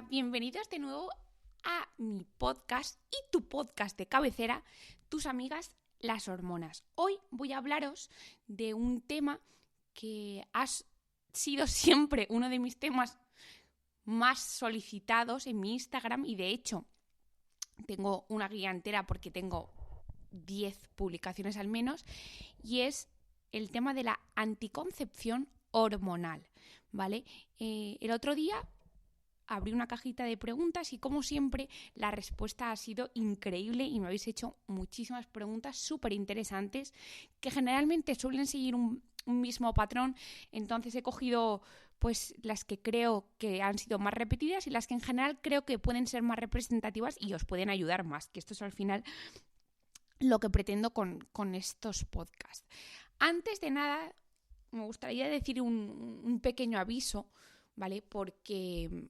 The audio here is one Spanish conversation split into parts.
Hola, bienvenidos de nuevo a mi podcast y tu podcast de cabecera, tus amigas las hormonas. Hoy voy a hablaros de un tema que ha sido siempre uno de mis temas más solicitados en mi Instagram y de hecho tengo una guía entera porque tengo 10 publicaciones al menos y es el tema de la anticoncepción hormonal, ¿vale? El otro día abrí una cajita de preguntas y como siempre la respuesta ha sido increíble y me habéis hecho muchísimas preguntas súper interesantes que generalmente suelen seguir un mismo patrón, entonces he cogido pues las que creo que han sido más repetidas y las que en general creo que pueden ser más representativas y os pueden ayudar más, que esto es al final lo que pretendo con estos podcasts. Antes de nada me gustaría decir un pequeño aviso, ¿vale? Porque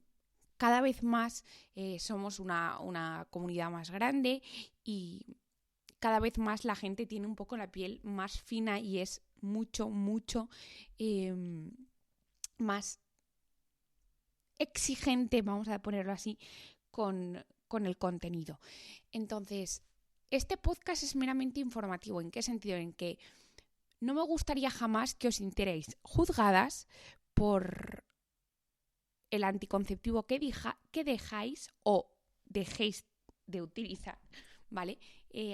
cada vez más somos una comunidad más grande y cada vez más la gente tiene un poco la piel más fina y es mucho más exigente, vamos a ponerlo así, con el contenido. Entonces, este podcast es meramente informativo. ¿En qué sentido? En que no me gustaría jamás que os sintierais juzgadas por el anticonceptivo que dejáis o dejéis de utilizar, ¿vale?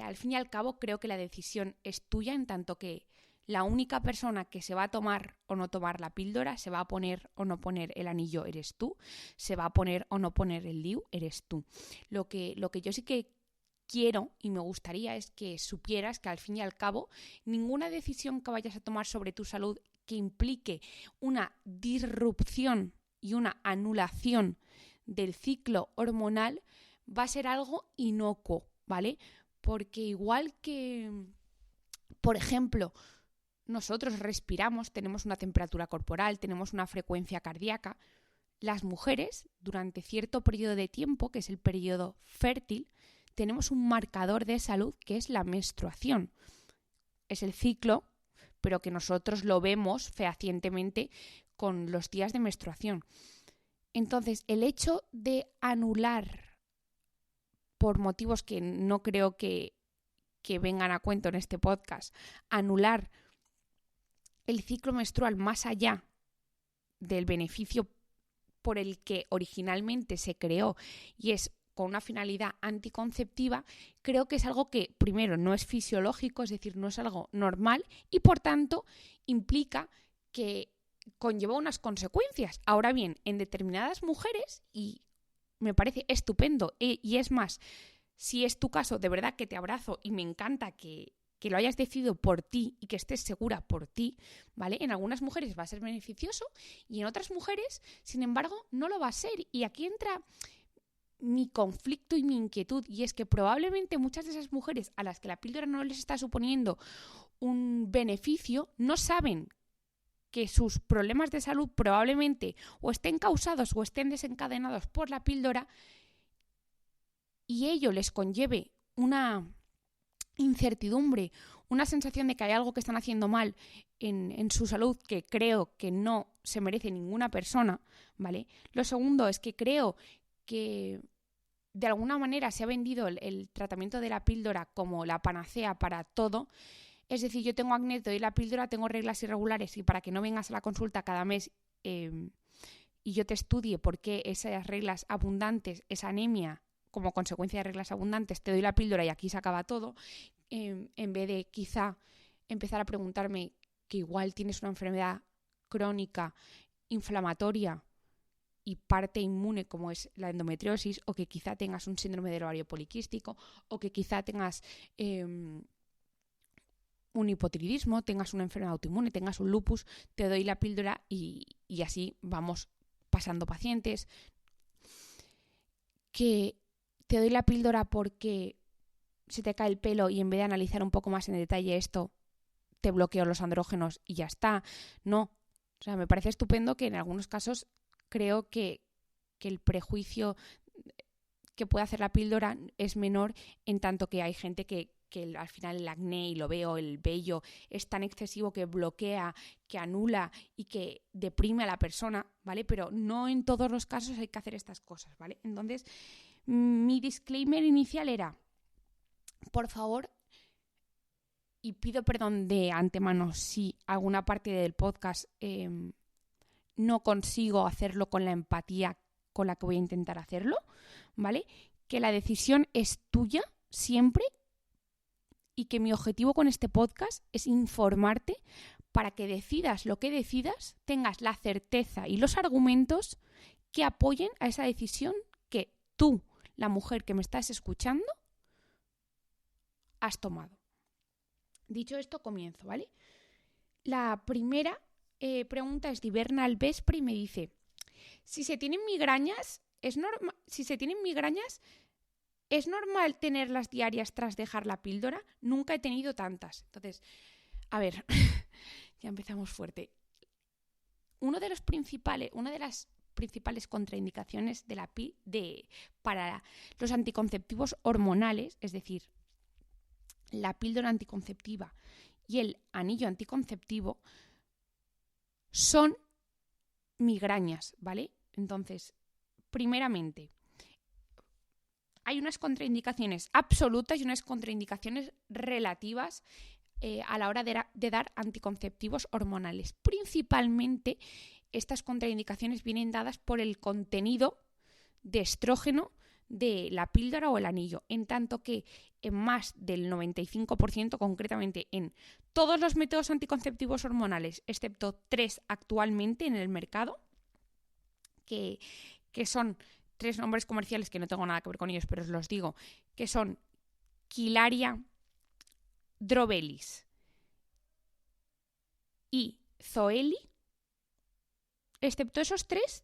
Al fin y al cabo creo que la decisión es tuya, en tanto que la única persona que se va a tomar o no tomar la píldora, se va a poner o no poner el anillo, eres tú, se va a poner o no poner el DIU, eres tú. Lo que yo sí que quiero y me gustaría es que supieras que al fin y al cabo ninguna decisión que vayas a tomar sobre tu salud que implique una disrupción y una anulación del ciclo hormonal va a ser algo inocuo, ¿vale? Porque igual que, por ejemplo, nosotros respiramos, tenemos una temperatura corporal, tenemos una frecuencia cardíaca, las mujeres, durante cierto periodo de tiempo, que es el periodo fértil, tenemos un marcador de salud que es la menstruación. Es el ciclo, pero que nosotros lo vemos fehacientemente con los días de menstruación. Entonces, el hecho de anular, por motivos que no creo que vengan a cuento en este podcast, anular el ciclo menstrual más allá del beneficio por el que originalmente se creó y es con una finalidad anticonceptiva, creo que es algo que, primero, no es fisiológico, es decir, no es algo normal y, por tanto, implica que conlleva unas consecuencias. Ahora bien, en determinadas mujeres, y me parece estupendo, y es más, si es tu caso, de verdad que te abrazo y me encanta que lo hayas decidido por ti y que estés segura por ti, ¿vale? En algunas mujeres va a ser beneficioso y en otras mujeres, sin embargo, no lo va a ser. Y aquí entra mi conflicto y mi inquietud, y es que probablemente muchas de esas mujeres a las que la píldora no les está suponiendo un beneficio, no saben que sus problemas de salud probablemente o estén causados o estén desencadenados por la píldora y ello les conlleve una incertidumbre, una sensación de que hay algo que están haciendo mal en su salud que creo que no se merece ninguna persona, ¿vale? Lo segundo es que creo que de alguna manera se ha vendido el tratamiento de la píldora como la panacea para todo. Es decir, yo tengo acné, te doy la píldora, tengo reglas irregulares y para que no vengas a la consulta cada mes y yo te estudie por qué esas reglas abundantes, esa anemia, como consecuencia de reglas abundantes, te doy la píldora y aquí se acaba todo, en vez de quizá empezar a preguntarme que igual tienes una enfermedad crónica, inflamatoria y parte inmune como es la endometriosis, o que quizá tengas un síndrome del ovario poliquístico, o que quizá tengas un hipotiroidismo, tengas una enfermedad autoinmune, tengas un lupus, te doy la píldora y así vamos pasando pacientes. Que te doy la píldora porque se te cae el pelo y en vez de analizar un poco más en detalle esto, te bloqueo los andrógenos y ya está. No, o sea, me parece estupendo que en algunos casos creo que el prejuicio que puede hacer la píldora es menor, en tanto que hay gente que que al final el acné y lo veo, el vello, es tan excesivo que bloquea, que anula y que deprime a la persona, ¿vale? Pero no en todos los casos hay que hacer estas cosas, ¿vale? Entonces, mi disclaimer inicial era, por favor, y pido perdón de antemano si alguna parte del podcast no consigo hacerlo con la empatía con la que voy a intentar hacerlo, ¿vale? Que la decisión es tuya siempre y que mi objetivo con este podcast es informarte para que decidas lo que decidas, tengas la certeza y los argumentos que apoyen a esa decisión que tú, la mujer que me estás escuchando, has tomado. Dicho esto, comienzo, ¿vale? La primera pregunta es de Bernal Vespre y me dice: si se tienen migrañas, ¿es normal tenerlas diarias tras dejar la píldora? Nunca he tenido tantas. Entonces, a ver, ya empezamos fuerte. Una de las principales contraindicaciones para los anticonceptivos hormonales, es decir, la píldora anticonceptiva y el anillo anticonceptivo, son migrañas, ¿vale? Entonces, primeramente, hay unas contraindicaciones absolutas y unas contraindicaciones relativas a la hora de dar anticonceptivos hormonales. Principalmente, estas contraindicaciones vienen dadas por el contenido de estrógeno de la píldora o el anillo, en tanto que en más del 95%, concretamente en todos los métodos anticonceptivos hormonales, excepto 3 actualmente en el mercado, que son 3 nombres comerciales que no tengo nada que ver con ellos, pero os los digo, que son Quilaria, Drovelis y Zoeli. Excepto esos 3,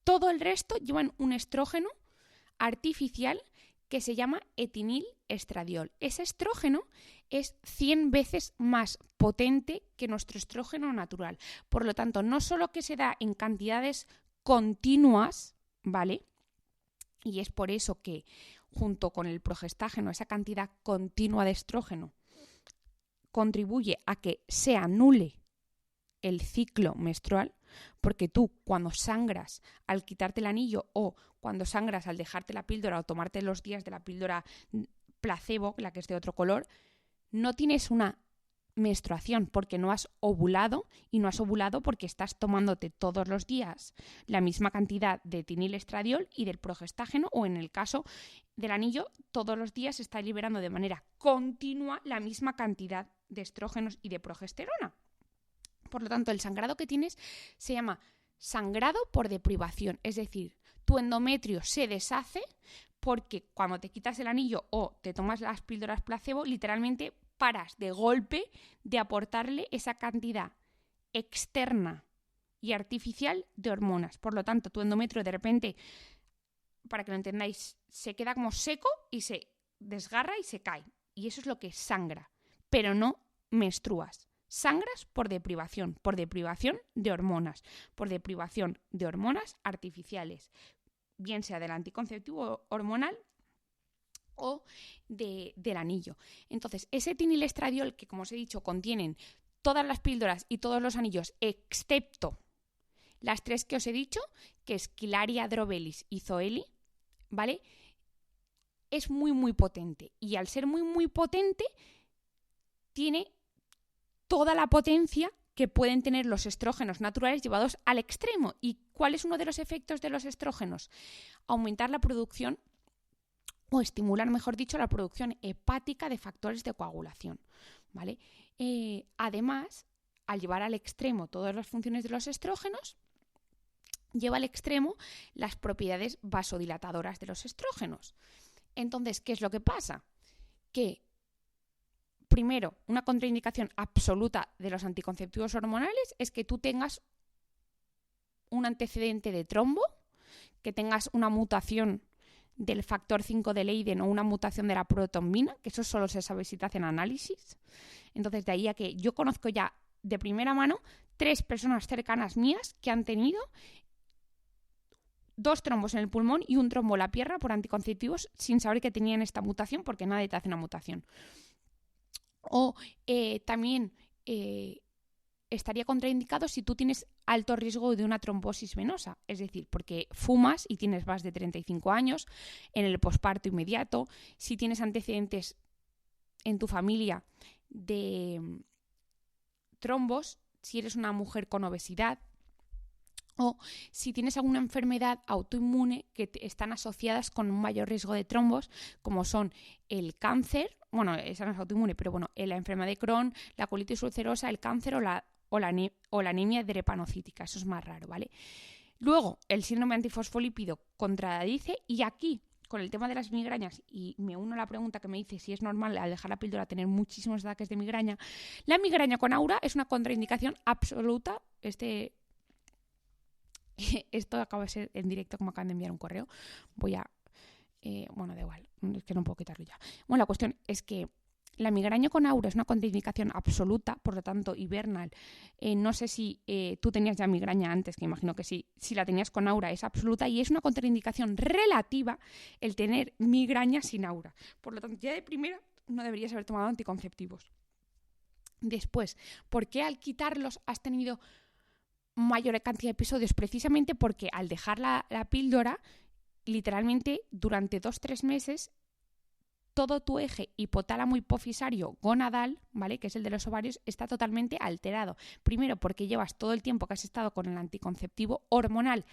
todo el resto llevan un estrógeno artificial que se llama etinil-estradiol. Ese estrógeno es 100 veces más potente que nuestro estrógeno natural. Por lo tanto, no solo que se da en cantidades continuas, ¿vale? Y es por eso que junto con el progestágeno, esa cantidad continua de estrógeno contribuye a que se anule el ciclo menstrual, porque tú cuando sangras al quitarte el anillo o cuando sangras al dejarte la píldora o tomarte los días de la píldora placebo, la que es de otro color, no tienes una menstruación porque no has ovulado, y no has ovulado porque estás tomándote todos los días la misma cantidad de etinil-estradiol y del progestágeno, o en el caso del anillo, todos los días se está liberando de manera continua la misma cantidad de estrógenos y de progesterona. Por lo tanto, el sangrado que tienes se llama sangrado por deprivación, es decir, tu endometrio se deshace porque cuando te quitas el anillo o te tomas las píldoras placebo, literalmente paras de golpe de aportarle esa cantidad externa y artificial de hormonas. Por lo tanto, tu endometrio de repente, para que lo entendáis, se queda como seco y se desgarra y se cae. Y eso es lo que sangra, pero no menstruas. Sangras por deprivación de hormonas, por deprivación de hormonas artificiales, bien sea del anticonceptivo hormonal o del anillo. Entonces, ese etinil-estradiol, que como os he dicho, contienen todas las píldoras y todos los anillos, excepto las 3 que os he dicho, que es Quilaria, Drovelis y Zoeli, ¿vale? Es muy, muy potente. Y al ser muy, muy potente, tiene toda la potencia que pueden tener los estrógenos naturales llevados al extremo. ¿Y cuál es uno de los efectos de los estrógenos? Aumentar la producción, o estimular, mejor dicho, la producción hepática de factores de coagulación, ¿vale? Además, al llevar al extremo todas las funciones de los estrógenos, lleva al extremo las propiedades vasodilatadoras de los estrógenos. Entonces, ¿qué es lo que pasa? Que primero, una contraindicación absoluta de los anticonceptivos hormonales es que tú tengas un antecedente de trombo, que tengas una mutación del factor 5 de Leiden o una mutación de la protombina, que eso solo se sabe si te hacen análisis. Entonces, de ahí a que yo conozco ya de primera mano 3 personas cercanas mías que han tenido 2 trombos en el pulmón y un trombo en la pierna por anticonceptivos sin saber que tenían esta mutación porque nadie te hace una mutación. O también estaría contraindicado si tú tienes alto riesgo de una trombosis venosa, es decir, porque fumas y tienes más de 35 años, en el posparto inmediato, si tienes antecedentes en tu familia de trombos, si eres una mujer con obesidad, o si tienes alguna enfermedad autoinmune que están asociadas con un mayor riesgo de trombos, como son el cáncer, bueno, esa no es autoinmune, pero bueno, la enfermedad de Crohn, la colitis ulcerosa, el cáncer o la anemia drepanocítica. Eso es más raro, ¿vale? Luego, el síndrome antifosfolípido contradice, y aquí, con el tema de las migrañas, y me uno a la pregunta que me dice si es normal al dejar la píldora tener muchísimos ataques de migraña, la migraña con aura es una contraindicación absoluta. Esto acaba de ser en directo, como acaban de enviar un correo. Voy a... bueno, da igual, es que no puedo quitarlo ya. Bueno, la cuestión es que la migraña con aura es una contraindicación absoluta, por lo tanto, Ibernal, no sé si tú tenías ya migraña antes, que imagino que sí, si la tenías con aura es absoluta, y es una contraindicación relativa el tener migraña sin aura. Por lo tanto, ya de primera no deberías haber tomado anticonceptivos. Después, ¿por qué al quitarlos has tenido mayor cantidad de episodios? Precisamente porque al dejar la píldora, literalmente durante 2-3 meses, todo tu eje hipotálamo hipofisario gonadal, ¿vale?, que es el de los ovarios, está totalmente alterado. Primero porque llevas todo el tiempo que has estado con el anticonceptivo hormonal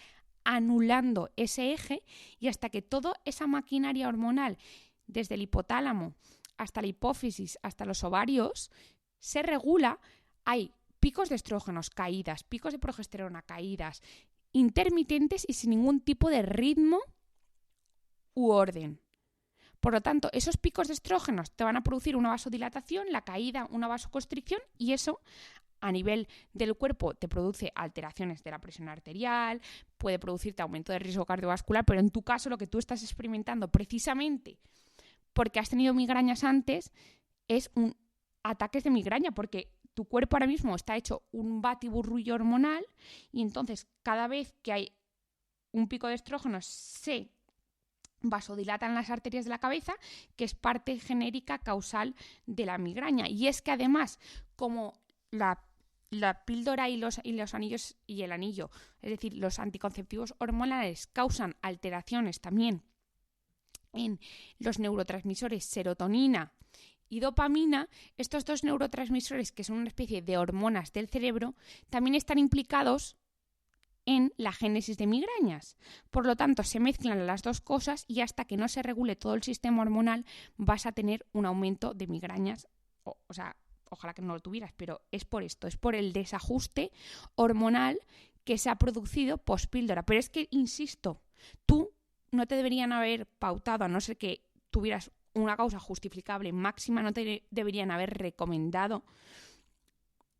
anulando ese eje, y hasta que toda esa maquinaria hormonal, desde el hipotálamo hasta la hipófisis, hasta los ovarios, se regula, hay picos de estrógenos, caídas, picos de progesterona, caídas, intermitentes y sin ningún tipo de ritmo u orden. Por lo tanto, esos picos de estrógenos te van a producir una vasodilatación, la caída, una vasoconstricción, y eso a nivel del cuerpo te produce alteraciones de la presión arterial, puede producirte aumento de riesgo cardiovascular, pero en tu caso lo que tú estás experimentando precisamente porque has tenido migrañas antes es ataques de migraña, porque tu cuerpo ahora mismo está hecho un batiburrillo hormonal, y entonces cada vez que hay un pico de estrógenos se vasodilatan las arterias de la cabeza, que es parte genérica causal de la migraña. Y es que además, como la píldora y los anillos y el anillo, es decir, los anticonceptivos hormonales causan alteraciones también en los neurotransmisores serotonina y dopamina, estos dos neurotransmisores, que son una especie de hormonas del cerebro, también están implicados en la génesis de migrañas. Por lo tanto, se mezclan las dos cosas, y hasta que no se regule todo el sistema hormonal vas a tener un aumento de migrañas. O sea, ojalá que no lo tuvieras, pero es por esto, es por el desajuste hormonal que se ha producido pospíldora. Pero es que, insisto, tú no te deberían haber pautado, a no ser que tuvieras una causa justificable máxima, no te deberían haber recomendado,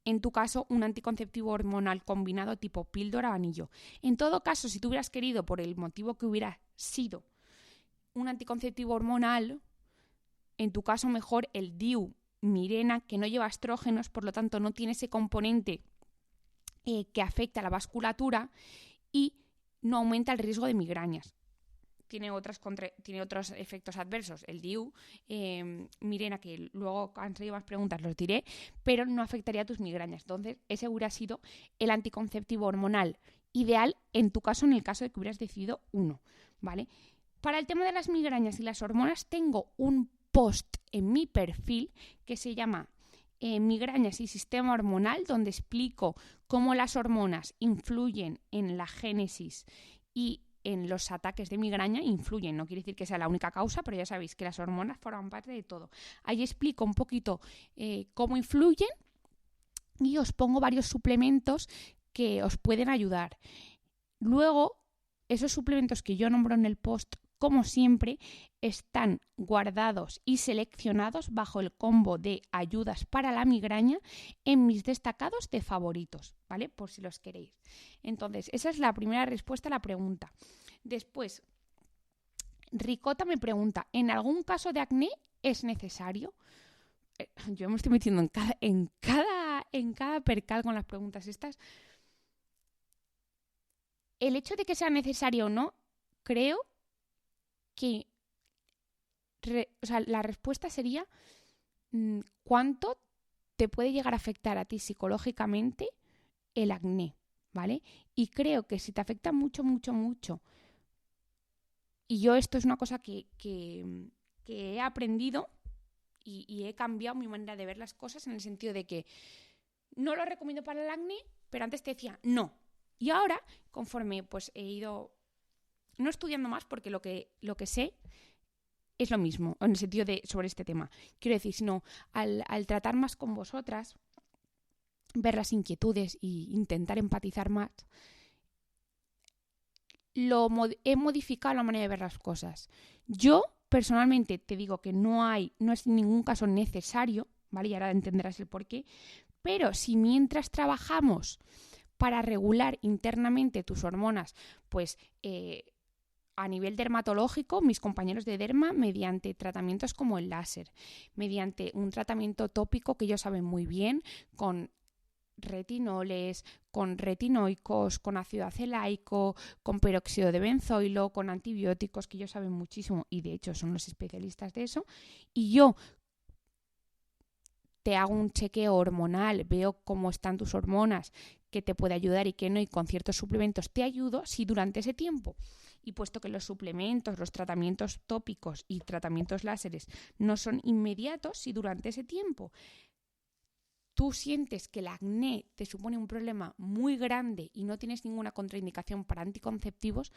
en tu caso, un anticonceptivo hormonal combinado tipo píldora o anillo. En todo caso, si tú hubieras querido, por el motivo que hubiera sido, un anticonceptivo hormonal, en tu caso mejor el DIU Mirena, que no lleva estrógenos, por lo tanto no tiene ese componente que afecta a la vasculatura y no aumenta el riesgo de migrañas. Tiene otros efectos adversos, el DIU, Mirena, que luego han salido más preguntas, los diré, pero no afectaría a tus migrañas. Entonces, ese hubiera sido el anticonceptivo hormonal ideal en tu caso, en el caso de que hubieras decidido uno, ¿vale? Para el tema de las migrañas y las hormonas, tengo un post en mi perfil que se llama Migrañas y sistema hormonal, donde explico cómo las hormonas influyen en la génesis y en los ataques de migraña. Influyen, no quiere decir que sea la única causa, pero ya sabéis que las hormonas forman parte de todo. Ahí explico un poquito cómo influyen, y os pongo varios suplementos que os pueden ayudar. Luego, esos suplementos que yo nombro en el post, como siempre, están guardados y seleccionados bajo el combo de ayudas para la migraña en mis destacados de favoritos, ¿vale? Por si los queréis. Entonces, esa es la primera respuesta a la pregunta. Después, Ricota me pregunta, ¿en algún caso de acné es necesario? Yo me estoy metiendo en cada percal con las preguntas estas. el hecho de que sea necesario o no, creo que la respuesta sería cuánto te puede llegar a afectar a ti psicológicamente el acné, ¿vale? Y creo que si te afecta mucho, mucho, mucho, y yo esto es una cosa que he aprendido y he cambiado mi manera de ver las cosas en el sentido de que no lo recomiendo para el acné, pero antes te decía no. Y ahora, conforme pues he ido no estudiando más, porque lo que sé es lo mismo, en el sentido de sobre este tema. Quiero decir, sino al tratar más con vosotras, ver las inquietudes e intentar empatizar más, he modificado la manera de ver las cosas. Yo, personalmente, te digo que no es en ningún caso necesario, ¿vale? Y ahora entenderás el porqué. Pero si mientras trabajamos para regular internamente tus hormonas, pues a nivel dermatológico, mis compañeros de derma, mediante tratamientos como el láser, mediante un tratamiento tópico que ellos saben muy bien, con retinoles, con retinoicos, con ácido acelaico, con peróxido de benzoilo, con antibióticos que ellos saben muchísimo y de hecho son los especialistas de eso. Y yo te hago un chequeo hormonal, veo cómo están tus hormonas, qué te puede ayudar y qué no, y con ciertos suplementos te ayudo si durante ese tiempo, y puesto que los suplementos, los tratamientos tópicos y tratamientos láseres no son inmediatos, si durante ese tiempo tú sientes que el acné te supone un problema muy grande y no tienes ninguna contraindicación para anticonceptivos,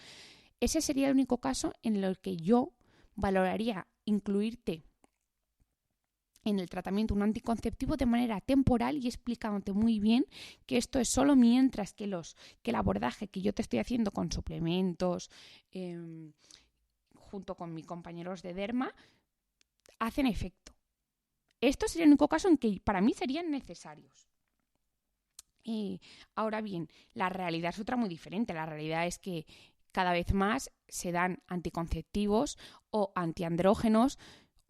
ese sería el único caso en el que yo valoraría incluirte en el tratamiento un anticonceptivo de manera temporal y explicándote muy bien que esto es solo mientras que el abordaje que yo te estoy haciendo con suplementos, junto con mis compañeros de derma, hacen efecto. Esto sería el único caso en que para mí serían necesarios. Ahora bien, la realidad es otra muy diferente. La realidad es que cada vez más se dan anticonceptivos o antiandrógenos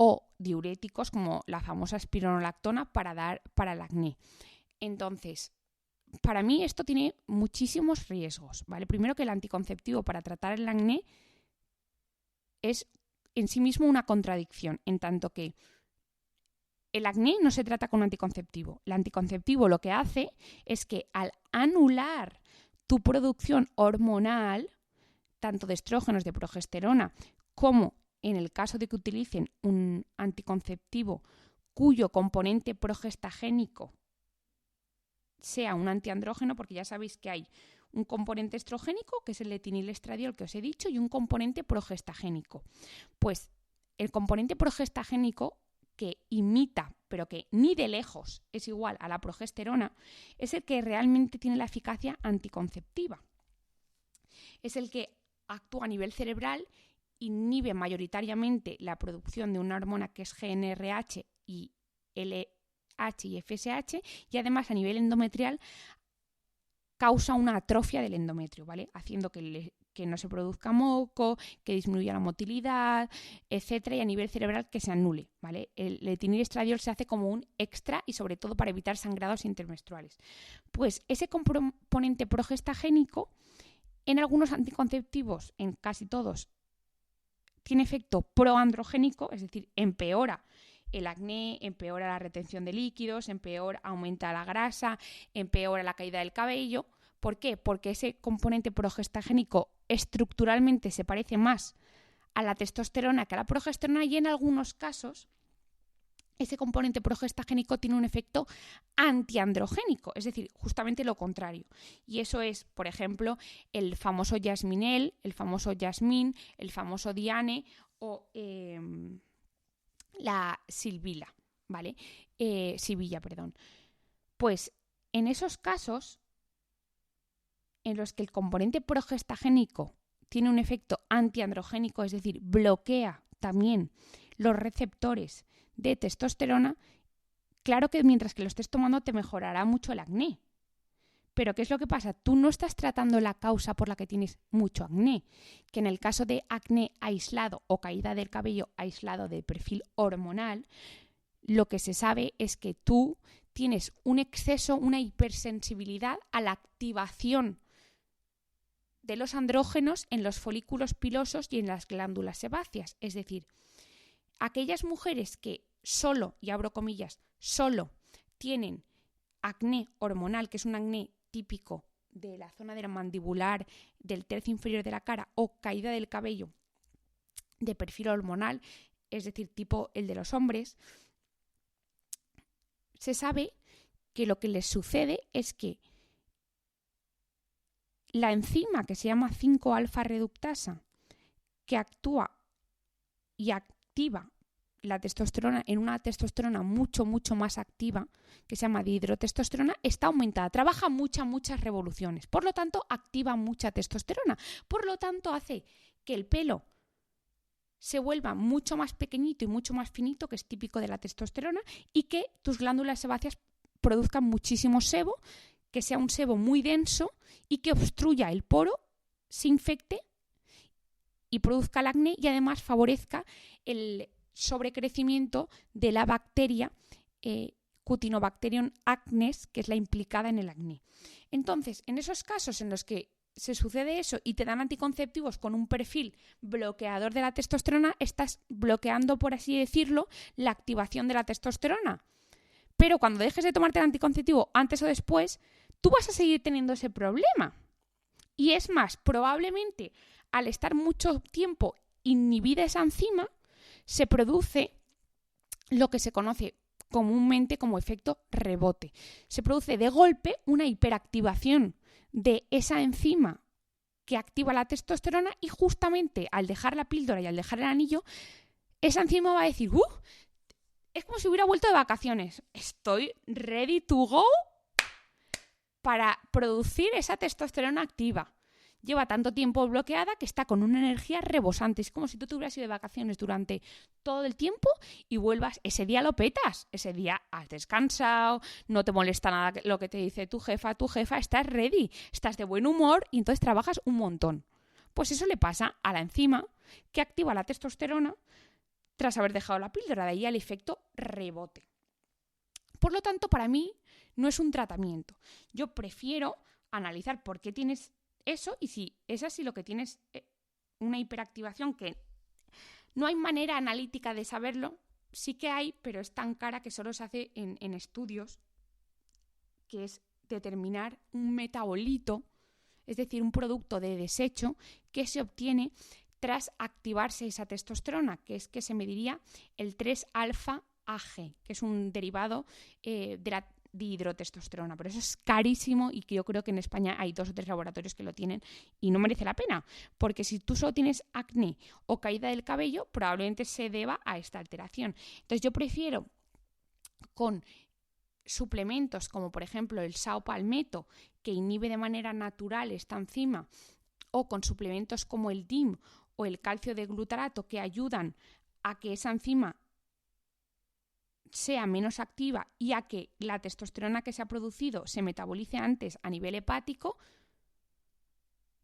o diuréticos como la famosa espironolactona para el acné. Entonces, para mí esto tiene muchísimos riesgos, ¿vale? Primero, que el anticonceptivo para tratar el acné es en sí mismo una contradicción, en tanto que el acné no se trata con anticonceptivo. El anticonceptivo lo que hace es que al anular tu producción hormonal, tanto de estrógenos, de progesterona, como en el caso de que utilicen un anticonceptivo cuyo componente progestagénico sea un antiandrógeno, porque ya sabéis que hay un componente estrogénico, que es el etinilestradiol que os he dicho, y un componente progestagénico. Pues el componente progestagénico, que imita, pero que ni de lejos es igual a la progesterona, es el que realmente tiene la eficacia anticonceptiva. Es el que actúa a nivel cerebral, inhibe mayoritariamente la producción de una hormona que es GnRH y LH y FSH, y además a nivel endometrial causa una atrofia del endometrio, ¿vale? Haciendo que no se produzca moco, que disminuya la motilidad, etcétera, y a nivel cerebral que se anule, ¿vale? El etinilestradiol se hace como un extra y sobre todo para evitar sangrados intermenstruales. Pues ese componente progestagénico en algunos anticonceptivos, en casi todos, tiene efecto proandrogénico, es decir, empeora el acné, empeora la retención de líquidos, aumenta la grasa, empeora la caída del cabello. ¿Por qué? Porque ese componente progestagénico estructuralmente se parece más a la testosterona que a la progesterona, y en algunos casos ese componente progestagénico tiene un efecto antiandrogénico, es decir, justamente lo contrario. Y eso es, por ejemplo, el famoso Yasminel, el famoso Yasmin, el famoso Diane o la Silvila, ¿vale? Sibilla, perdón. Pues en esos casos en los que el componente progestagénico tiene un efecto antiandrogénico, es decir, bloquea también los receptores de testosterona, claro que mientras que lo estés tomando te mejorará mucho el acné. Pero ¿qué es lo que pasa? Tú no estás tratando la causa por la que tienes mucho acné, que en el caso de acné aislado o caída del cabello aislado de perfil hormonal, lo que se sabe es que tú tienes un exceso, una hipersensibilidad a la activación de los andrógenos en los folículos pilosos y en las glándulas sebáceas. Es decir, aquellas mujeres que solo, y abro comillas, solo tienen acné hormonal, que es un acné típico de la zona de la mandibular, del tercio inferior de la cara, o caída del cabello de perfil hormonal, es decir, tipo el de los hombres, se sabe que lo que les sucede es que la enzima que se llama 5-alfa reductasa, que actúa y activa la testosterona en una testosterona mucho, mucho más activa, que se llama dihidrotestosterona, está aumentada, trabaja muchas revoluciones, por lo tanto activa mucha testosterona, por lo tanto hace que el pelo se vuelva mucho más pequeñito y mucho más finito, que es típico de la testosterona, y que tus glándulas sebáceas produzcan muchísimo sebo, que sea un sebo muy denso y que obstruya el poro, se infecte y produzca el acné, y además favorezca el sobrecrecimiento de la bacteria Cutinobacterium acnes, que es la implicada en el acné. Entonces, en esos casos en los que se sucede eso y te dan anticonceptivos con un perfil bloqueador de la testosterona, estás bloqueando, por así decirlo, la activación de la testosterona. Pero cuando dejes de tomarte el anticonceptivo antes o después, tú vas a seguir teniendo ese problema. Y es más, probablemente al estar mucho tiempo inhibida esa enzima, se produce lo que se conoce comúnmente como efecto rebote. Se produce de golpe una hiperactivación de esa enzima que activa la testosterona, y justamente al dejar la píldora y al dejar el anillo, esa enzima va a decir, es como si hubiera vuelto de vacaciones. Estoy ready to go para producir esa testosterona activa. Lleva tanto tiempo bloqueada que está con una energía rebosante. Es como si tú te hubieras ido de vacaciones durante todo el tiempo y vuelvas. Ese día lo petas. Ese día has descansado, no te molesta nada lo que te dice tu jefa, estás ready, estás de buen humor y entonces trabajas un montón. Pues eso le pasa a la enzima que activa la testosterona tras haber dejado la píldora. De ahí el efecto rebote. Por lo tanto, para mí no es un tratamiento. Yo prefiero analizar por qué tienes eso, y si es así lo que tienes, una hiperactivación que no hay manera analítica de saberlo, sí que hay, pero es tan cara que solo se hace en estudios, que es determinar un metabolito, es decir, un producto de desecho que se obtiene tras activarse esa testosterona, que es que se mediría el 3-alfa-AG, que es un derivado de la dihidrotestosterona, pero eso es carísimo, y que yo creo que en España hay 2 o 3 laboratorios que lo tienen y no merece la pena, porque si tú solo tienes acné o caída del cabello, probablemente se deba a esta alteración. Entonces yo prefiero con suplementos como por ejemplo el sao palmetto, que inhibe de manera natural esta enzima, o con suplementos como el DIM o el calcio de glutarato, que ayudan a que esa enzima sea menos activa y a que la testosterona que se ha producido se metabolice antes a nivel hepático,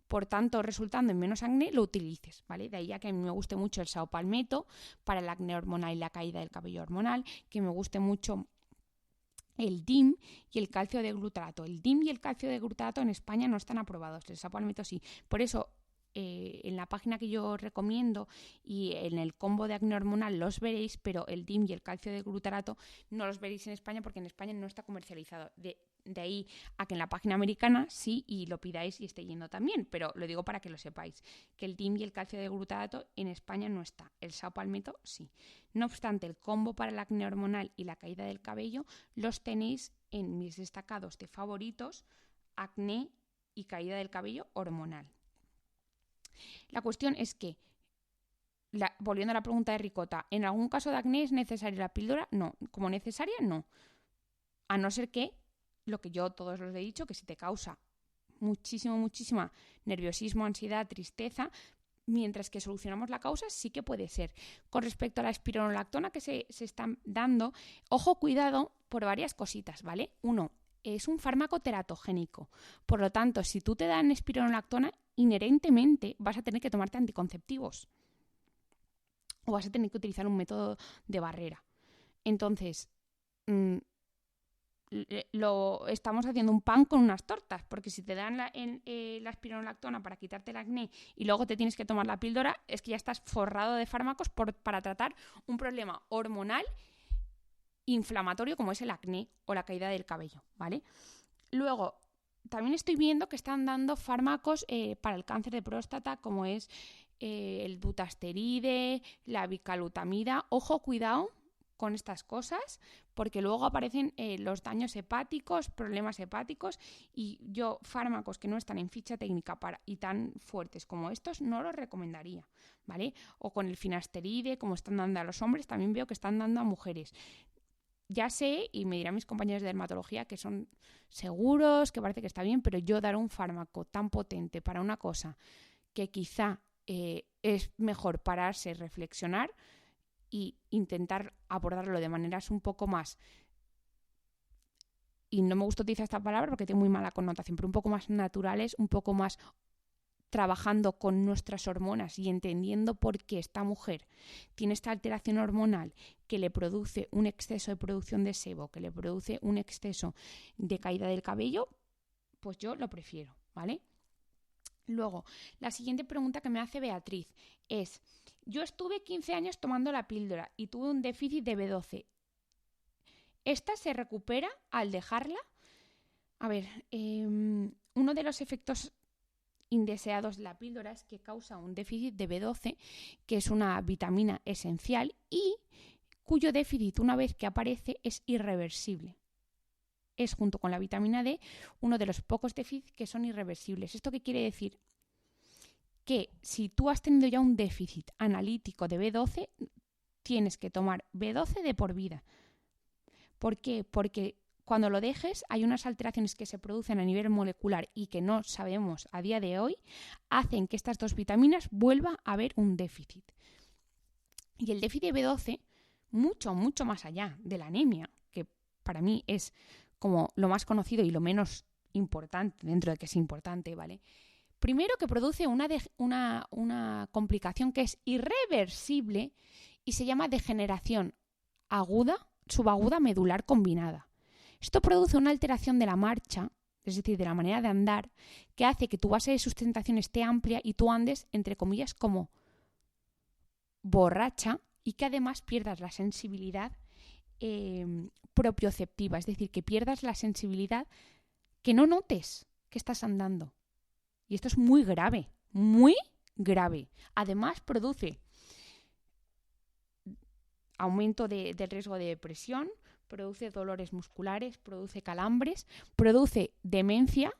por tanto resultando en menos acné, lo utilices, ¿vale? De ahí a que a mí me guste mucho el sao palmetto para el acné hormonal y la caída del cabello hormonal, que me guste mucho el DIM y el calcio de glutarato. El DIM y el calcio de glutarato en España no están aprobados, el sao palmetto sí. Por eso en la página que yo recomiendo y en el combo de acné hormonal los veréis, pero el DIM y el calcio de glutarato no los veréis en España, porque en España no está comercializado. De ahí a que en la página americana sí, y lo pidáis y esté yendo también, pero lo digo para que lo sepáis, que el DIM y el calcio de glutarato en España no está, el sao palmetto sí. No obstante, el combo para el acné hormonal y la caída del cabello los tenéis en mis destacados de favoritos, acné y caída del cabello hormonal. La cuestión es que, volviendo a la pregunta de Ricota, ¿en algún caso de acné es necesaria la píldora? No, como necesaria no. A no ser que, lo que yo todos los he dicho, que si te causa muchísima nerviosismo, ansiedad, tristeza, mientras que solucionamos la causa, sí que puede ser. Con respecto a la espironolactona que se están dando, ojo, cuidado por varias cositas, ¿vale? Uno, es un fármaco teratogénico. Por lo tanto, si tú te dan espironolactona, inherentemente vas a tener que tomarte anticonceptivos. O vas a tener que utilizar un método de barrera. Entonces, lo estamos haciendo un pan con unas tortas, porque si te dan la espironolactona para quitarte el acné y luego te tienes que tomar la píldora, es que ya estás forrado de fármacos para tratar un problema hormonal inflamatorio como es el acné o la caída del cabello, ¿vale? Luego, también estoy viendo que están dando fármacos para el cáncer de próstata, como es el dutasteride, la bicalutamida. Ojo, cuidado con estas cosas, porque luego aparecen los daños hepáticos, problemas hepáticos, y yo fármacos que no están en ficha técnica y tan fuertes como estos no los recomendaría, ¿vale? O con el finasteride, como están dando a los hombres, también veo que están dando a mujeres. Ya sé, y me dirán mis compañeros de dermatología, que son seguros, que parece que está bien, pero yo dar un fármaco tan potente para una cosa que quizá es mejor pararse, reflexionar y intentar abordarlo de maneras un poco más, y no me gusta utilizar esta palabra porque tiene muy mala connotación, pero un poco más naturales, un poco más trabajando con nuestras hormonas y entendiendo por qué esta mujer tiene esta alteración hormonal que le produce un exceso de producción de sebo, que le produce un exceso de caída del cabello, pues yo lo prefiero, ¿vale? Luego, la siguiente pregunta que me hace Beatriz es: yo estuve 15 años tomando la píldora y tuve un déficit de B12. ¿Esta se recupera al dejarla? A ver, uno de los efectos indeseados de la píldora es que causa un déficit de B12, que es una vitamina esencial y cuyo déficit, una vez que aparece, es irreversible. Es, junto con la vitamina D, uno de los pocos déficits que son irreversibles. ¿Esto qué quiere decir? Que si tú has tenido ya un déficit analítico de B12, tienes que tomar B12 de por vida. ¿Por qué? Porque cuando lo dejes hay unas alteraciones que se producen a nivel molecular y que no sabemos a día de hoy, hacen que estas dos vitaminas vuelva a haber un déficit. Y el déficit de B12, mucho, mucho más allá de la anemia, que para mí es como lo más conocido y lo menos importante, dentro de que es importante, ¿vale? Primero, que produce una complicación que es irreversible y se llama degeneración subaguda medular combinada. Esto produce una alteración de la marcha, es decir, de la manera de andar, que hace que tu base de sustentación esté amplia y tú andes, entre comillas, como borracha, y que además pierdas la sensibilidad propioceptiva, es decir, que pierdas la sensibilidad, que no notes que estás andando. Y esto es muy grave, muy grave. Además, produce aumento del riesgo de depresión, produce dolores musculares, produce calambres, produce demencia,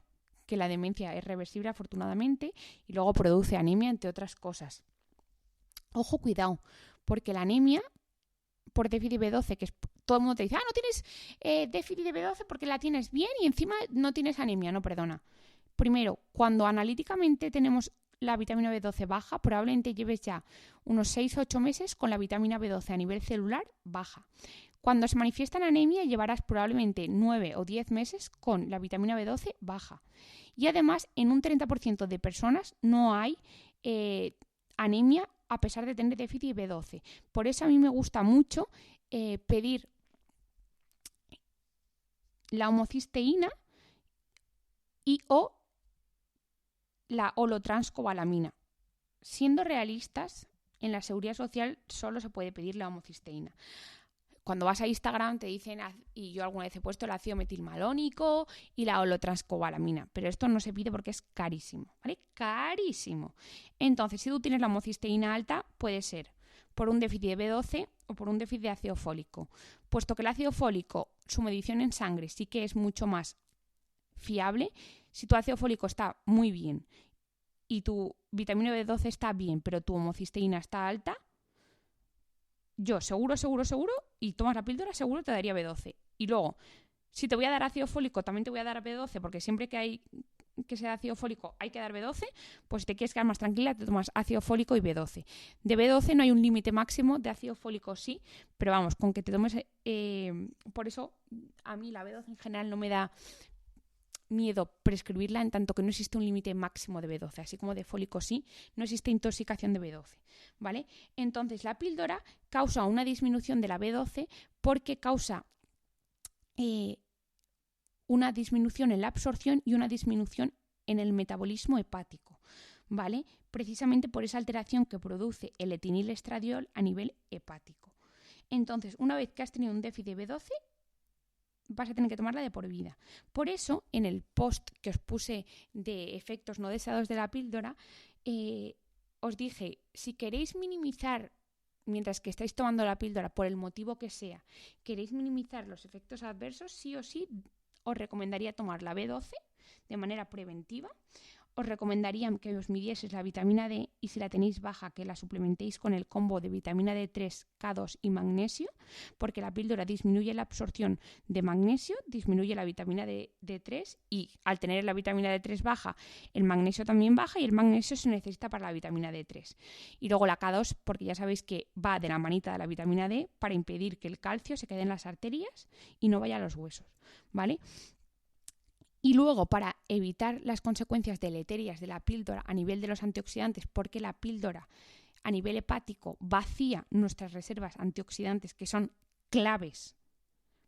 que la demencia es reversible afortunadamente, y luego produce anemia, entre otras cosas. Ojo, cuidado, porque la anemia por déficit B12, que es, todo el mundo te dice, no tienes déficit de B12 porque la tienes bien y encima no tienes anemia. No, perdona. Primero, cuando analíticamente tenemos la vitamina B12 baja, probablemente lleves ya unos 6 o 8 meses con la vitamina B12 a nivel celular baja. Cuando se manifiesta en anemia, llevarás probablemente 9 o 10 meses con la vitamina B12 baja. Y además, en un 30% de personas no hay anemia a pesar de tener déficit B12. Por eso a mí me gusta mucho pedir la homocisteína o la holotranscobalamina. Siendo realistas, en la Seguridad Social solo se puede pedir la homocisteína. Cuando vas a Instagram te dicen, y yo alguna vez he puesto el ácido metilmalónico y la holotranscobalamina, pero esto no se pide porque es carísimo, ¿vale? Carísimo. Entonces, si tú tienes la homocisteína alta, puede ser por un déficit de B12 o por un déficit de ácido fólico. Puesto que el ácido fólico, su medición en sangre sí que es mucho más fiable. Si tu ácido fólico está muy bien y tu vitamina B12 está bien, pero tu homocisteína está alta, yo seguro, y tomas la píldora, seguro te daría B12. Y luego, si te voy a dar ácido fólico, también te voy a dar B12, porque siempre que hay que sea ácido fólico hay que dar B12, pues si te quieres quedar más tranquila, te tomas ácido fólico y B12. De B12 no hay un límite máximo, de ácido fólico sí, pero vamos, con que te tomes... por eso a mí la B12 en general no me da miedo prescribirla, en tanto que no existe un límite máximo de B12, así como de fólico sí, no existe intoxicación de B12, ¿vale? Entonces la píldora causa una disminución de la B12 porque causa una disminución en la absorción y una disminución en el metabolismo hepático, ¿vale? Precisamente por esa alteración que produce el etinilestradiol a nivel hepático. Entonces, una vez que has tenido un déficit de B12, vas a tener que tomarla de por vida. Por eso, en el post que os puse de efectos no deseados de la píldora, os dije, si queréis minimizar, mientras que estáis tomando la píldora, por el motivo que sea, queréis minimizar los efectos adversos, sí o sí os recomendaría tomar la B12 de manera preventiva. Os recomendaría que os midieseis la vitamina D y si la tenéis baja, que la suplementéis con el combo de vitamina D3, K2 y magnesio, porque la píldora disminuye la absorción de magnesio, disminuye la vitamina D3 y al tener la vitamina D3 baja, el magnesio también baja y el magnesio se necesita para la vitamina D3. Y luego la K2, porque ya sabéis que va de la manita de la vitamina D para impedir que el calcio se quede en las arterias y no vaya a los huesos, ¿vale? Y luego, para evitar las consecuencias deleterias de la píldora a nivel de los antioxidantes, porque la píldora a nivel hepático vacía nuestras reservas antioxidantes que son claves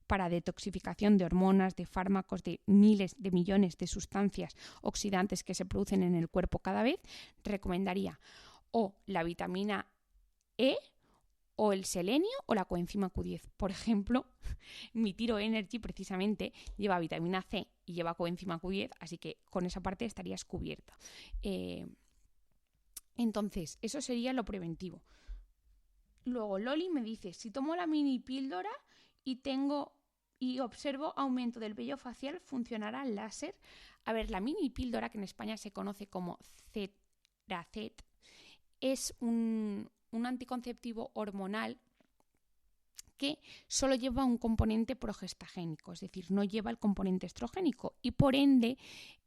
para detoxificación de hormonas, de fármacos, de miles de millones de sustancias oxidantes que se producen en el cuerpo cada vez, recomendaría o la vitamina E, o el selenio o la coenzima Q10. Por ejemplo, mi Tiro Energy precisamente lleva vitamina C y lleva coenzima Q10, así que con esa parte estarías cubierta. Entonces, eso sería lo preventivo. Luego, Loli me dice, si tomo la mini píldora y observo aumento del vello facial, ¿funcionará el láser? A ver, la mini píldora, que en España se conoce como Cerazet, es un anticonceptivo hormonal que solo lleva un componente progestagénico, es decir, no lleva el componente estrogénico y por ende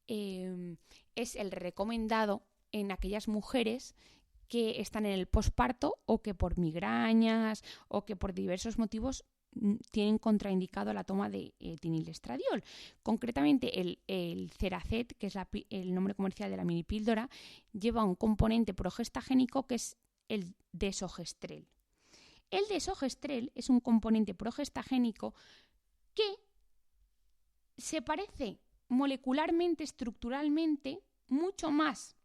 es el recomendado en aquellas mujeres que están en el posparto o que por migrañas o que por diversos motivos tienen contraindicado la toma de etinilestradiol. Concretamente el Cerazet, que es el nombre comercial de la mini píldora, lleva un componente progestagénico que es el desogestrel. El desogestrel es un componente progestagénico que se parece molecularmente, estructuralmente, mucho más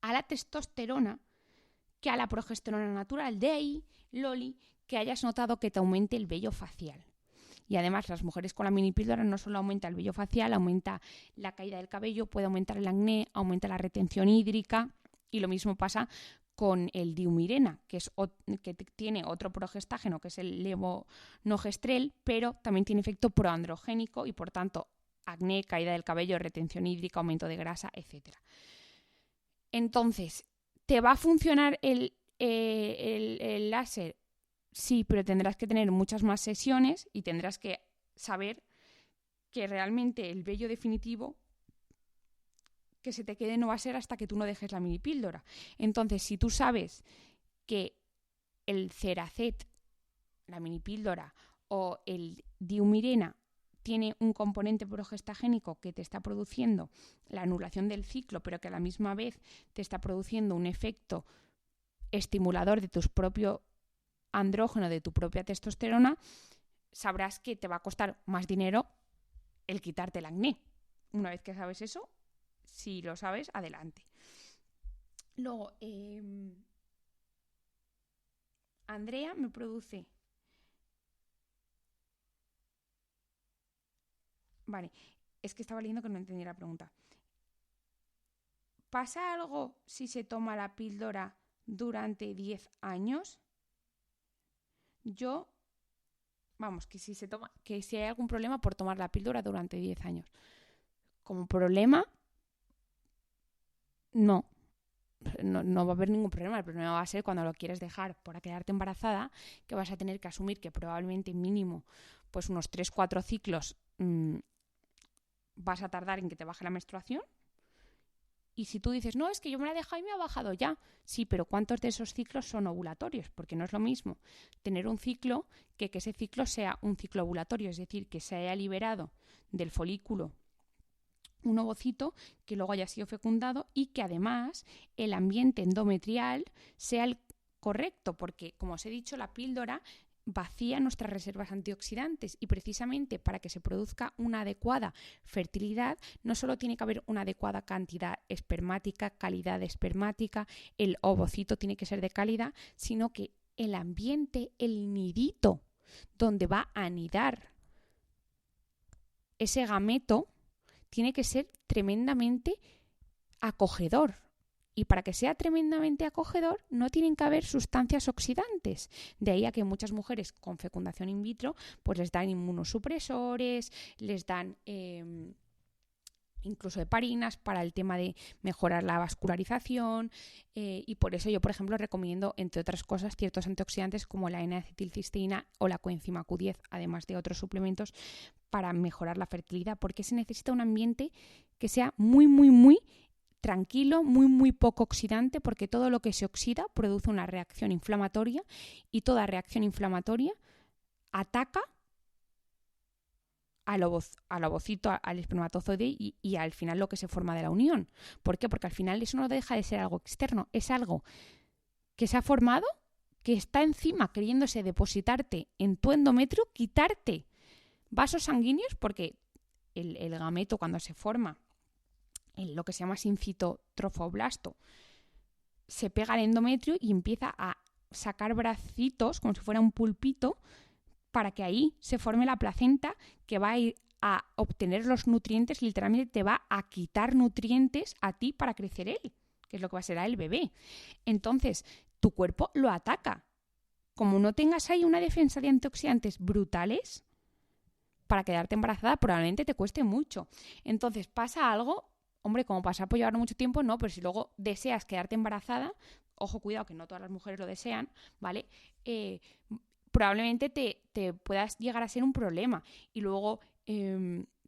a la testosterona que a la progesterona natural. De ahí, Loli, que hayas notado que te aumente el vello facial. Y además, las mujeres con la mini píldora no solo aumenta el vello facial, aumenta la caída del cabello, puede aumentar el acné, aumenta la retención hídrica. Y lo mismo pasa con el diumirena, que tiene otro progestágeno, que es el levonorgestrel, pero también tiene efecto proandrogénico y, por tanto, acné, caída del cabello, retención hídrica, aumento de grasa, etc. Entonces, ¿te va a funcionar el láser? Sí, pero tendrás que tener muchas más sesiones y tendrás que saber que realmente el vello definitivo que se te quede no va a ser hasta que tú no dejes la mini píldora. Entonces, si tú sabes que el Cerazet, la mini píldora, o el diumirena tiene un componente progestagénico que te está produciendo la anulación del ciclo, pero que a la misma vez te está produciendo un efecto estimulador de tu propio andrógeno, de tu propia testosterona, sabrás que te va a costar más dinero el quitarte el acné. Una vez que sabes eso, si lo sabes, adelante. Luego, Andrea me produce... Vale, es que estaba leyendo que no entendí la pregunta. ¿Pasa algo si se toma la píldora durante 10 años? Que si hay algún problema por tomar la píldora durante 10 años. Como problema, no va a haber ningún problema. El problema va a ser cuando lo quieres dejar por quedarte embarazada, que vas a tener que asumir que probablemente mínimo pues unos 3-4 ciclos vas a tardar en que te baje la menstruación. Y si tú dices, no, es que yo me la he dejado y me ha bajado ya. Sí, pero ¿cuántos de esos ciclos son ovulatorios? Porque no es lo mismo tener un ciclo que ese ciclo sea un ciclo ovulatorio, es decir, que se haya liberado del folículo un ovocito que luego haya sido fecundado y que además el ambiente endometrial sea el correcto, porque como os he dicho, la píldora vacía nuestras reservas antioxidantes y precisamente para que se produzca una adecuada fertilidad no solo tiene que haber una adecuada cantidad espermática, calidad espermática, el ovocito tiene que ser de calidad, sino que el ambiente, el nidito donde va a anidar ese gameto tiene que ser tremendamente acogedor. Y para que sea tremendamente acogedor no tienen que haber sustancias oxidantes. De ahí a que muchas mujeres con fecundación in vitro pues les dan inmunosupresores, les dan incluso heparinas para el tema de mejorar la vascularización y por eso yo, por ejemplo, recomiendo, entre otras cosas, ciertos antioxidantes como la N-acetilcisteína o la coenzima Q10, además de otros suplementos para mejorar la fertilidad, porque se necesita un ambiente que sea muy, muy, muy tranquilo, muy, muy poco oxidante, porque todo lo que se oxida produce una reacción inflamatoria y toda reacción inflamatoria ataca al ovocito, al espermatozoide y al final lo que se forma de la unión. ¿Por qué? Porque al final eso no deja de ser algo externo, es algo que se ha formado, que está encima queriéndose depositarte en tu endometrio, quitarte vasos sanguíneos, porque el gameto cuando se forma, lo que se llama sincitotrofoblasto, se pega al endometrio y empieza a sacar bracitos como si fuera un pulpito para que ahí se forme la placenta que va a ir a obtener los nutrientes, literalmente te va a quitar nutrientes a ti para crecer él, que es lo que va a ser el bebé. Entonces, tu cuerpo lo ataca. Como no tengas ahí una defensa de antioxidantes brutales, para quedarte embarazada probablemente te cueste mucho. Entonces, pasa algo. Hombre, como pasar por llevar mucho tiempo, no, pero si luego deseas quedarte embarazada, ojo, cuidado, que no todas las mujeres lo desean, ¿vale? Probablemente te puedas llegar a ser un problema. Y luego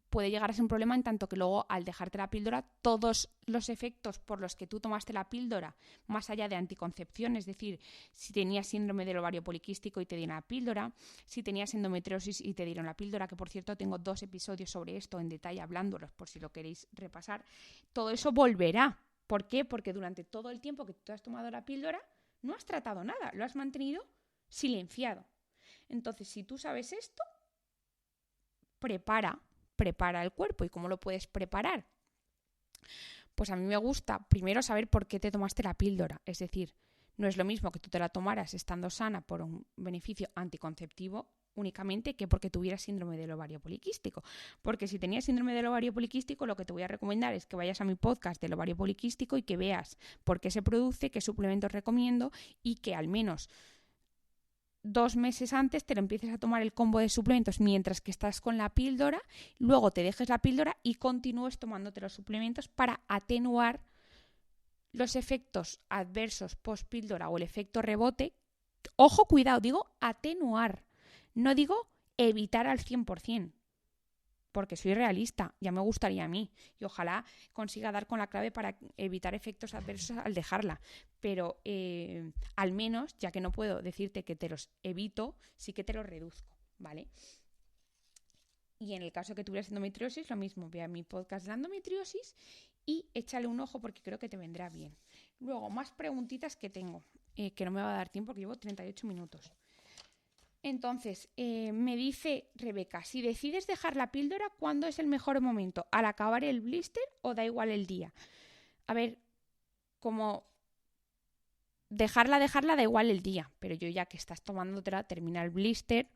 puede llegar a ser un problema en tanto que luego al dejarte la píldora, todos los efectos por los que tú tomaste la píldora, más allá de anticoncepción, es decir, si tenías síndrome del ovario poliquístico y te dieron la píldora, si tenías endometriosis y te dieron la píldora, que por cierto tengo 2 episodios sobre esto en detalle hablándolos por si lo queréis repasar, todo eso volverá. ¿Por qué? Porque durante todo el tiempo que tú has tomado la píldora no has tratado nada, lo has mantenido silenciado. Entonces, si tú sabes esto, prepara el cuerpo. ¿Y cómo lo puedes preparar? Pues a mí me gusta primero saber por qué te tomaste la píldora. Es decir, no es lo mismo que tú te la tomaras estando sana por un beneficio anticonceptivo únicamente que porque tuvieras síndrome del ovario poliquístico. Porque si tenías síndrome del ovario poliquístico, lo que te voy a recomendar es que vayas a mi podcast del ovario poliquístico y que veas por qué se produce, qué suplementos recomiendo y que al menos 2 meses antes te lo empieces a tomar el combo de suplementos mientras que estás con la píldora, luego te dejes la píldora y continúes tomándote los suplementos para atenuar los efectos adversos post píldora o el efecto rebote. Ojo, cuidado, digo atenuar, no digo evitar al 100%. Porque soy realista, ya me gustaría a mí y ojalá consiga dar con la clave para evitar efectos adversos al dejarla, pero al menos, ya que no puedo decirte que te los evito, sí que te los reduzco, ¿vale? Y en el caso que tuvieras endometriosis, lo mismo, ve a mi podcast de la endometriosis y échale un ojo porque creo que te vendrá bien. Luego, más preguntitas que tengo, que no me va a dar tiempo porque llevo 38 minutos. Entonces, me dice Rebeca, si decides dejar la píldora, ¿cuándo es el mejor momento? ¿Al acabar el blister o da igual el día? A ver, como dejarla da igual el día, pero yo ya que estás tomándotela, termina el blister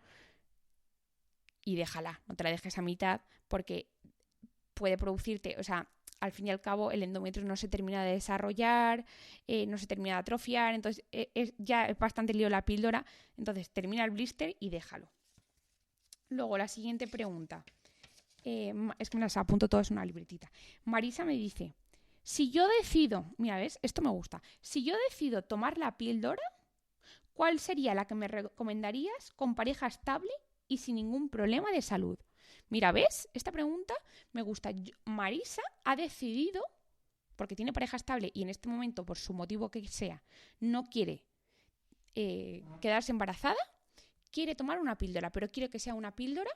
y déjala, no te la dejes a mitad porque puede producirte, o sea, al fin y al cabo el endometrio no se termina de desarrollar, no se termina de atrofiar, entonces ya es bastante lío la píldora, entonces termina el blister y déjalo. Luego la siguiente pregunta, es que me las apunto todas en una libretita. Marisa me dice, si yo decido, mira, ¿ves? Esto me gusta, si yo decido tomar la píldora, ¿cuál sería la que me recomendarías con pareja estable y sin ningún problema de salud? Mira, ¿ves? Esta pregunta me gusta. Marisa ha decidido, porque tiene pareja estable y en este momento, por su motivo que sea, no quiere quedarse embarazada, quiere tomar una píldora, pero quiere que sea una píldora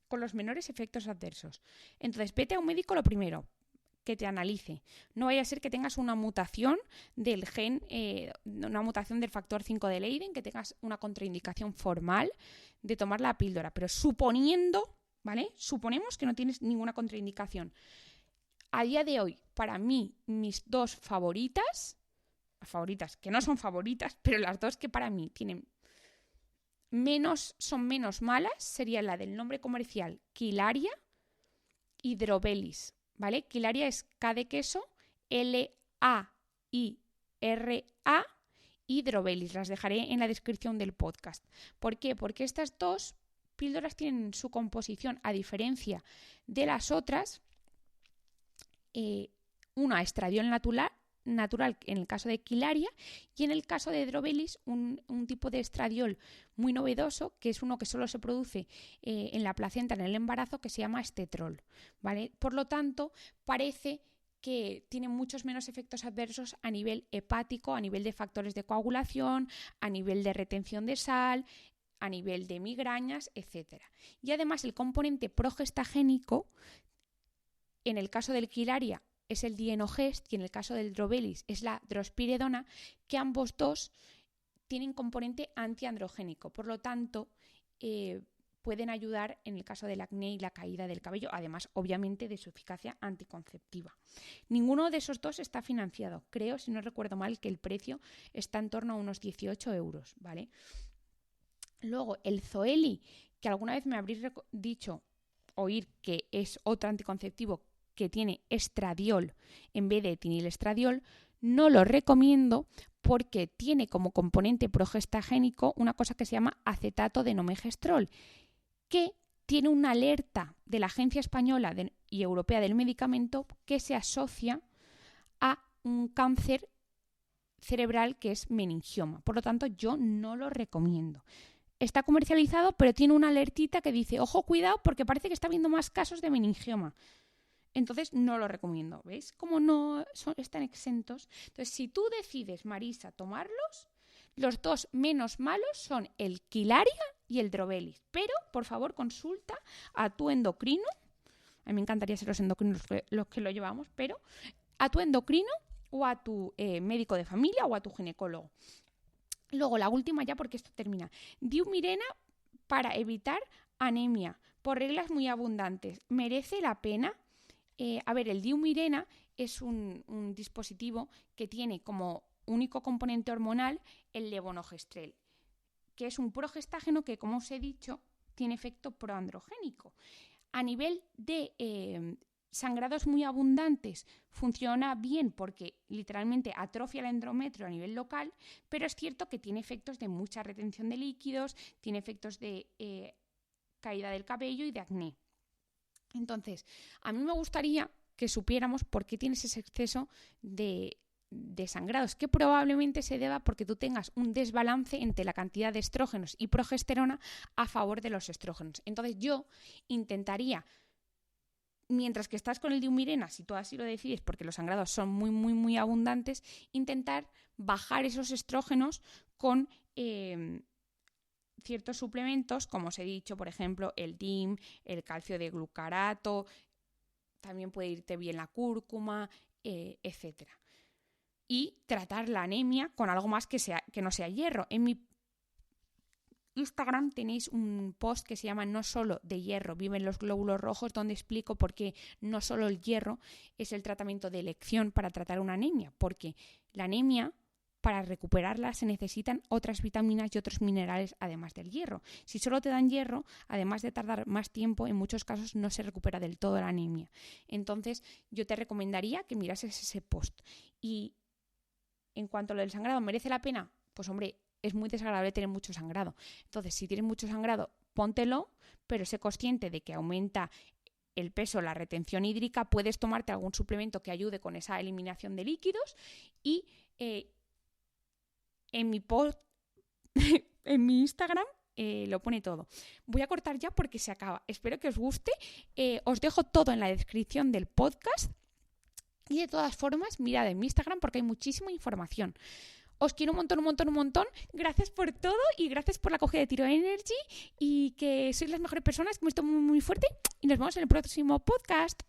con los menores efectos adversos. Entonces, vete a un médico lo primero. que te analice. No vaya a ser que tengas una mutación del gen, una mutación del factor 5 de Leiden, que tengas una contraindicación formal de tomar la píldora. Pero suponiendo, ¿vale? Suponemos que no tienes ninguna contraindicación. A día de hoy, para mí, mis dos favoritas, que no son favoritas, pero las dos que para mí son menos malas, sería la del nombre comercial Quilaria y Drovelis, ¿vale? Quilaria es K de queso, L-A-I-R-A, y Drovelis. Las dejaré en la descripción del podcast. ¿Por qué? Porque estas dos píldoras tienen su composición, a diferencia de las otras, una estradiol natural en el caso de Quilaria, y en el caso de Drovelis un tipo de estradiol muy novedoso, que es uno que solo se produce en la placenta en el embarazo, que se llama estetrol, ¿vale? Por lo tanto, parece que tiene muchos menos efectos adversos a nivel hepático, a nivel de factores de coagulación, a nivel de retención de sal, a nivel de migrañas, etc. Y además el componente progestagénico, en el caso del Quilaria, es el dienogest, y en el caso del Drovelis es la drospiredona, que ambos dos tienen componente antiandrogénico. Por lo tanto, pueden ayudar en el caso del acné y la caída del cabello, además, obviamente, de su eficacia anticonceptiva. Ninguno de esos dos está financiado. Creo, si no recuerdo mal, que el precio está en torno a unos 18 euros, ¿vale? Luego, el Zoeli, que alguna vez me habréis oír que es otro anticonceptivo que tiene estradiol en vez de etinilestradiol, no lo recomiendo porque tiene como componente progestagénico una cosa que se llama acetato de nomegestrol, que tiene una alerta de la Agencia Española y Europea del Medicamento que se asocia a un cáncer cerebral que es meningioma. Por lo tanto, yo no lo recomiendo. Está comercializado, pero tiene una alertita que dice, ojo, cuidado, porque parece que está habiendo más casos de meningioma. Entonces no lo recomiendo, ¿veis? Como no están exentos. Entonces, si tú decides, Marisa, tomarlos, los dos menos malos son el Quilaria y el Drovelis. Pero, por favor, consulta a tu endocrino. A mí me encantaría ser los endocrinos los que lo llevamos, pero a tu endocrino o a tu médico de familia o a tu ginecólogo. Luego, la última ya, porque esto termina. Diumirena para evitar anemia por reglas muy abundantes. ¿Merece la pena? El Diumirena es un dispositivo que tiene como único componente hormonal el levonorgestrel, que es un progestágeno que, como os he dicho, tiene efecto proandrogénico. A nivel de sangrados muy abundantes funciona bien porque literalmente atrofia el endometrio a nivel local, pero es cierto que tiene efectos de mucha retención de líquidos, tiene efectos de caída del cabello y de acné. Entonces, a mí me gustaría que supiéramos por qué tienes ese exceso de sangrados, que probablemente se deba porque tú tengas un desbalance entre la cantidad de estrógenos y progesterona a favor de los estrógenos. Entonces, yo intentaría, mientras que estás con el Diumirena, si tú así lo decides, porque los sangrados son muy, muy, muy abundantes, intentar bajar esos estrógenos con ciertos suplementos, como os he dicho, por ejemplo, el DIM, el calcio de glucarato, también puede irte bien la cúrcuma, etc. Y tratar la anemia con algo más que no sea hierro. En mi Instagram tenéis un post que se llama No solo de hierro viven los glóbulos rojos, donde explico por qué no solo el hierro es el tratamiento de elección para tratar una anemia, porque la anemia, para recuperarla, se necesitan otras vitaminas y otros minerales además del hierro. Si solo te dan hierro, además de tardar más tiempo, en muchos casos no se recupera del todo la anemia. Entonces, yo te recomendaría que mirases ese post. Y en cuanto a lo del sangrado, ¿merece la pena? Pues hombre, es muy desagradable tener mucho sangrado. Entonces, si tienes mucho sangrado, póntelo, pero sé consciente de que aumenta el peso, la retención hídrica. Puedes tomarte algún suplemento que ayude con esa eliminación de líquidos y en mi post, en mi Instagram lo pone todo. Voy a cortar ya porque se acaba. Espero que os guste. Os dejo todo en la descripción del podcast. Y de todas formas, mirad en mi Instagram porque hay muchísima información. Os quiero un montón. Gracias por todo y gracias por la acogida de Tiro Energy y que sois las mejores personas, que me estoy muy, muy fuerte. Y nos vemos en el próximo podcast.